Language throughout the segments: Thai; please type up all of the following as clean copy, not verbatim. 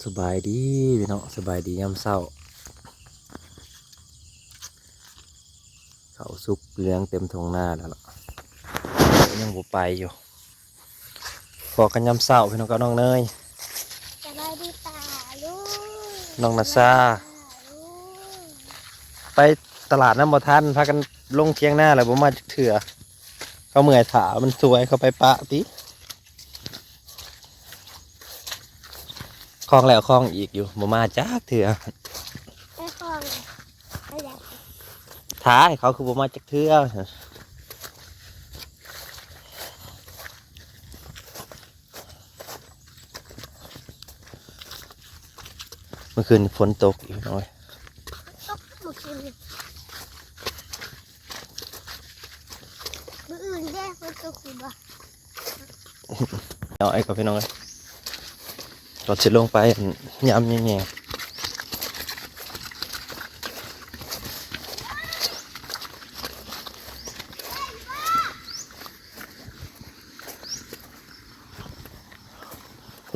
สบายดีพี่น้องสบายดียามเช้าเขาสุกเลี้ยงเต็มท้องนาแล้วล่ะยังบ่ไปอยู่พอกันยามเช้าพี่น้องกับน้องเนยสบายดีป่าลูกน้องนาซาลูกไปตลาดน้ำบ่ทันพากันลงเที่ยงหน้าแล้วบ่มาจักเถื่อเขาเมื่อยขามันสวยเขาไปปะติคลองแล้วคลองอีกอยู่บ่มาจักเถื่อไอ้คองอะไร ท้าให้เขาคือบ่มาจักเถื่อเมื่อคืนฝนตกอีกน้อย ตกหมดเลยมืออื่นแย่มันตกอยู่บ่ น้อยกับพี่น้องเลยก่อนจะลงไปยำแง่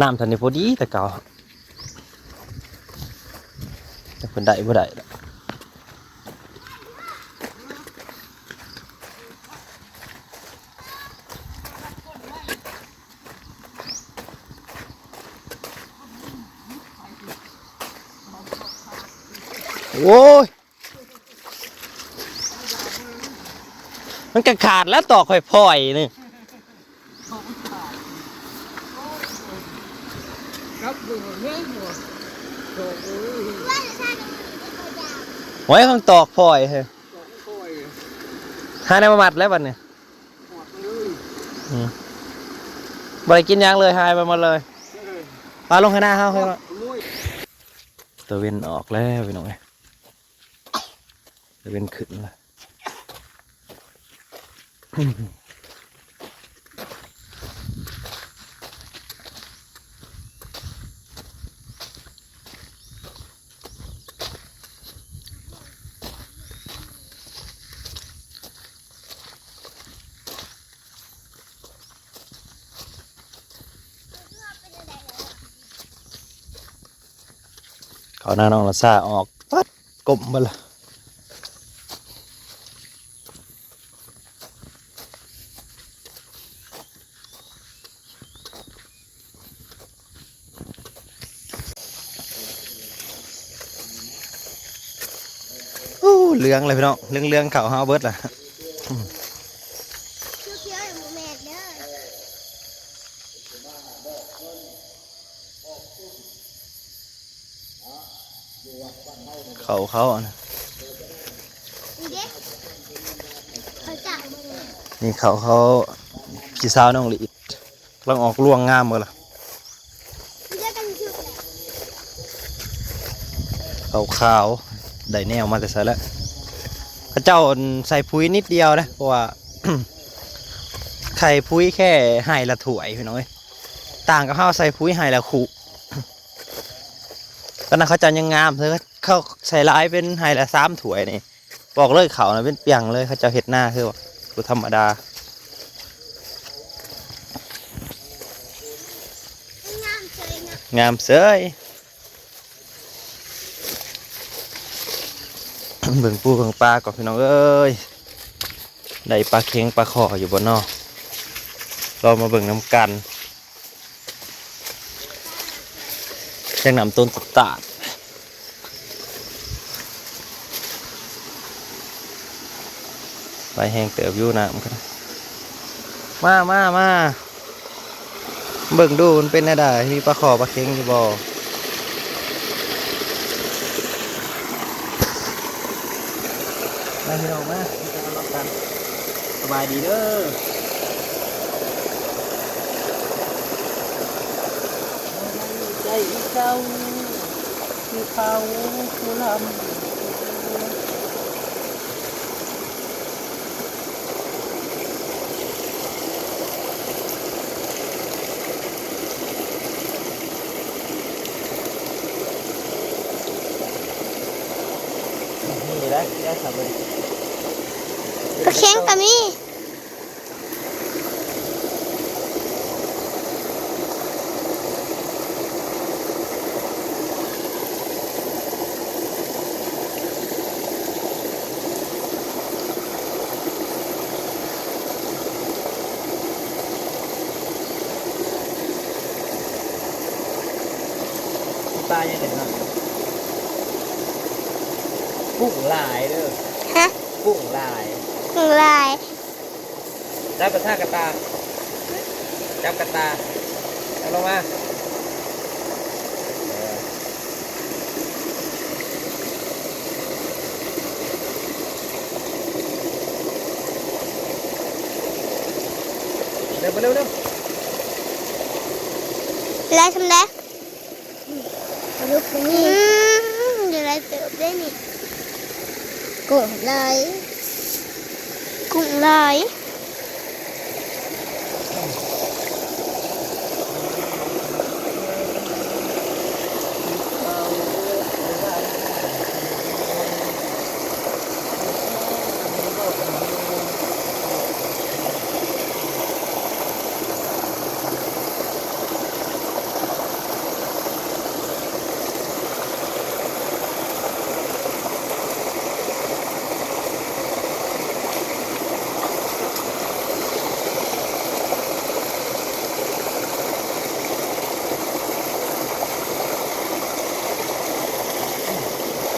น้ำทันนี้พอดีแต่เก่าแต่คนได้บ่ได้ละโอ้ยมันกระขาดแล้วต่อค่อยพ่อยนี่ครับดูเรื่องหัวโอ้ย ว่าจะสร้างกันอยู่ในตัวยาว ไว้ข้างตอกพ่อยเฮ้ย สองคอย หาในประมัดแล้วบัดเนี่ย หอดเลย บ่ได้กินยังเลยหายไปหมดเลยปลาลงข้างหน้าเฮาเฮ้ย ลุย ตะเวนออกแล้วพี่น้องเอ้ยตะเวนขึ้นแล้วเขาหน้าน้องละซ่าออกปัดกลมมาละเหลืองเลยพี่น้องเหลืองเขาเฮาเบิดล่ะ เคี้ยวๆอย่างโมแมนเด้อเขาอ่ะนะ นี่เด็กเขาจับมือ นี่เขาพี่สาวน้องลิอิดกำลังออกร่วงงามหมดละ นี่เด็กกันชื่ออะไร ขาวได้แนวมาแต่ใส่แล้วเขาเจ้าใส่ปุ๋ยนิดเดียวนะเพราะว่า ไข่ปุ๋ยแค่ให้ละถ้วยพี่น้องเอ้ยต่างกับข้าวใส่ปุ๋ยให้ละขุตอนนั้นเขาจะยังงามเธอเขาใส่ลายเป็นให้ละ3 ถ้วยนี่บอกเลยเขานะเป็นเปียงเลยเขาจะเห็ดหน้าคือว่าดูธรรมดา งามเฉยนะ งามเสย เบิ่งปูเบิ่งปลาก่อนพี่น้องเอ้ยได้ปลาเค็งปลาขออยู่บนนอกเรามาเบิ่งน้ำกันแจ้งนำต้นตาดไปแห้งเติบอยู่น้ำกันมาเบิ่งดูมันเป็นอะไรที่ปลาขอปลาเค็งอยู่บ่มาพี่น้องมาจะมาลองกันสบายดีเด้อใจเจ้าคือเขาคือลำนี่ได้ครับเลย ปลาเค็งกับมี ปลาอย่างไรเนาะกุ้งลายเด้อ ฮะ กุ้งลาย หนึ่งลาย จับกระทากระตาจับกระตาเอาลงมาเร็วเร็วเร็ว ลายทำได้ลูกนี่เดี๋ยวลายเติบได้นี่กุ้งลายกุ้งลาย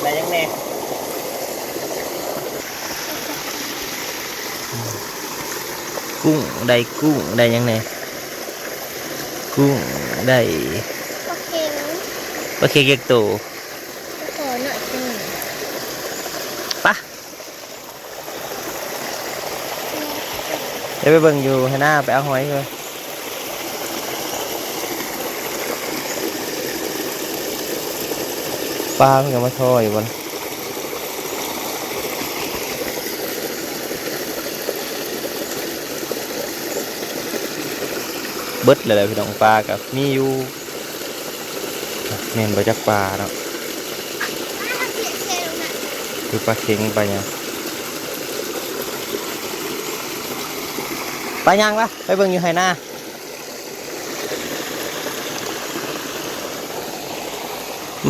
อะไรยังไงกุ้งได้กุ้งได้ยังไงกุ้งได้ โอเค ปลาเค็งเก็กโต ขอหน่อยสิ ปะเดี๋ยวไปเบิ่งอยู่ให้หน้าไปเอาหอยเลยปลามันก็มาทออยู่บนเบิดเลยแหละพี่น้องปลากับมีอยู่เมนบะจักปลาเนาะคือปลาเค็งปลายังปลายังปะไปเบิ่งอยู่ให้หน้า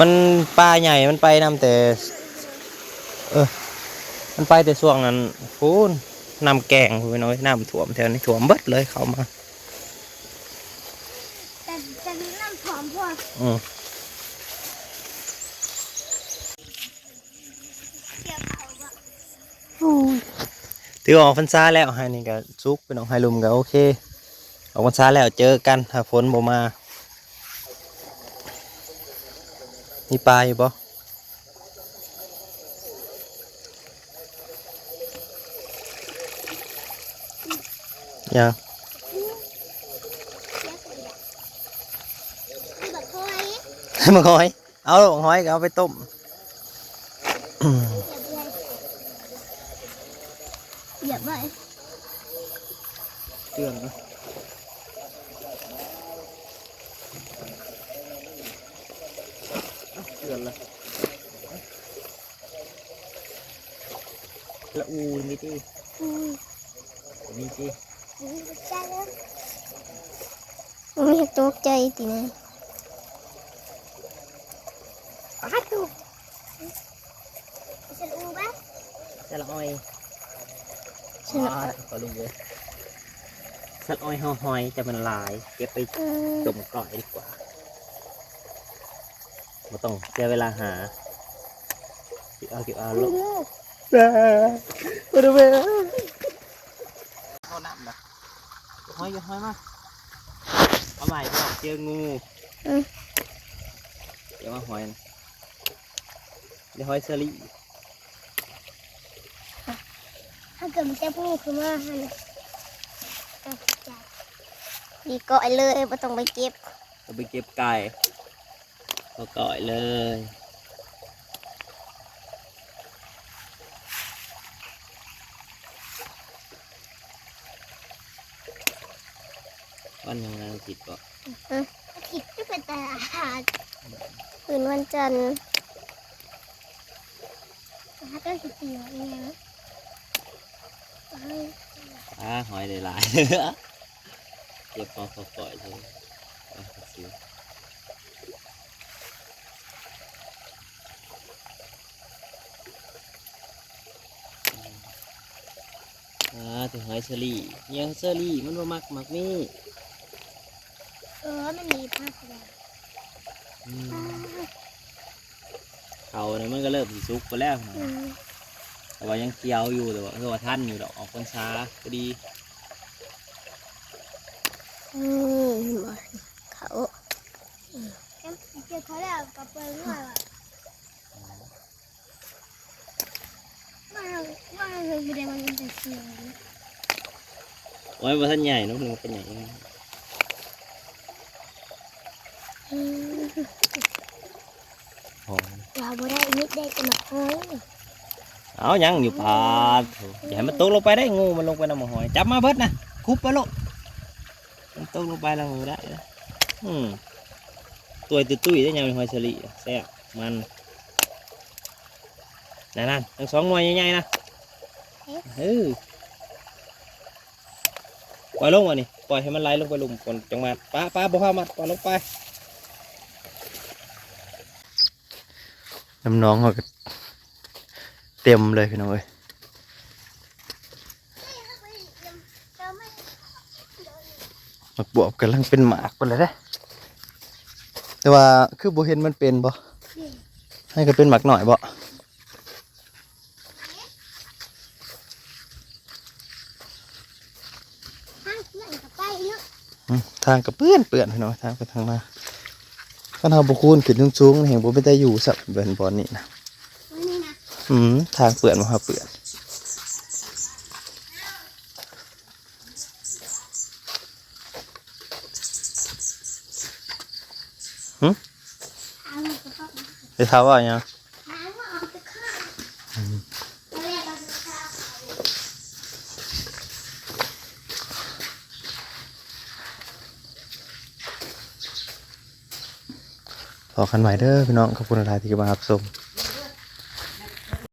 มันปลาใหญ่มันไปนำแต่มันไปแต่ช่วงนั้นฟูนนำแกงพูไปน้อยน้ำถ่วมแถวนี้ถ่วมเบิดเลยเขามาแต่น้ำหอมพอถือออกพรรษาแล้วให้นี่ก็ซุกเป็นออกไฮลุมก็โอเคออกพรรษาแล้วเจอกันถ้าฝนบ่มามีปลาอยู่ปะยัง แบบคอย มาหอยเอาหอยก็เอาไปต้ม เหยียบไว้ เตือนนะเตือนละละอูมีที่มีที่ ไม่ตกใจตินะอ้าวถูกฉันอูบ้า สละอ้อย ฉัน ก็รู้เลยสละอ้อยห่อหอยแต่มันหลายเก็บไปจมก่อยดีกว่าไม่ต้องเสียเวลาหาเก็บเอาลูกมาดูเว้ยเอาน้ำนะหอยมาเอาใหม่บอกเจองูเดี๋ยวมาหอยนะเดี๋ยวหอยเซรี่ ถ้าเกิดมันจะพูดคือว่าดีก่อยเลยไม่ต้องไปเก็บ เราไปเก็บไก่ก็ก่อยเลยวันยังไงผิดก็ ผิดไม่เป็นตลาดคืนวันจันทร์ถ้าก็สิตีอย่างเงี้ย หอยหลายๆ เก็บพอก่อยเลยซื้อถึงหอยเชอรี่เนี่ยเชอรี่มันบ่มักนี่มันมีภาพอะไร เขาเนี่ยมันก็เริ่มสิสุกไปแล้วนะแต่ว่ายังเกี่ยวอยู่แต่ว่าคือว่าท่านอยู่ดอกออกพรรษาก็ดี เขาเกี่ยวเขาแล้วกับเปิ้ลว่าเราไม่ได้มันเป็นเสียง โอ้ยว่าท่านใหญ่เนาะมันเป็นใหญ่ยังไง เราไม่ได้นิดได้จะมาเฮ้ย เอายังอยู่ปาดอย่าให้มันตกลงไปได้งูมันลงไปน้ำหอยจับมาเบิดนะคุบไปลูกมันตกลงไปแล้วงูได้นะตัวตุ้ยได้ยังเป็นหอยเฉลี่ยแซ่บมันนั่นทั้งสองหน่วยใหญ่ๆนะปล่อยลงมานี่ปล่อยให้มันไหลลงไปลุมก่อนจังมาป้าบ่เข้ามาปล่อยลงไปน้ำน้องเขาก็เต็มเลยพี่น้องเอ้ยหมักบวบกำลังเป็นหมากไปเลยเด้แต่ว่าคือบ่เห็นมันเป็นบ่ให้ก็เป็นหมากหน่อยบ่ทางกับเปื้อนพี่น้องทางไปทางมาถ้าเราบุคูนขึ้นสูงๆเห็นบ่ไม่ได้อยู่สับเป็นบอลนี่นะทางเปื่อนมาเปื่อนไปท้าว่าอย่างพอกันใหม่เด้อพี่น้องขอบคุณหลายที่มารับชม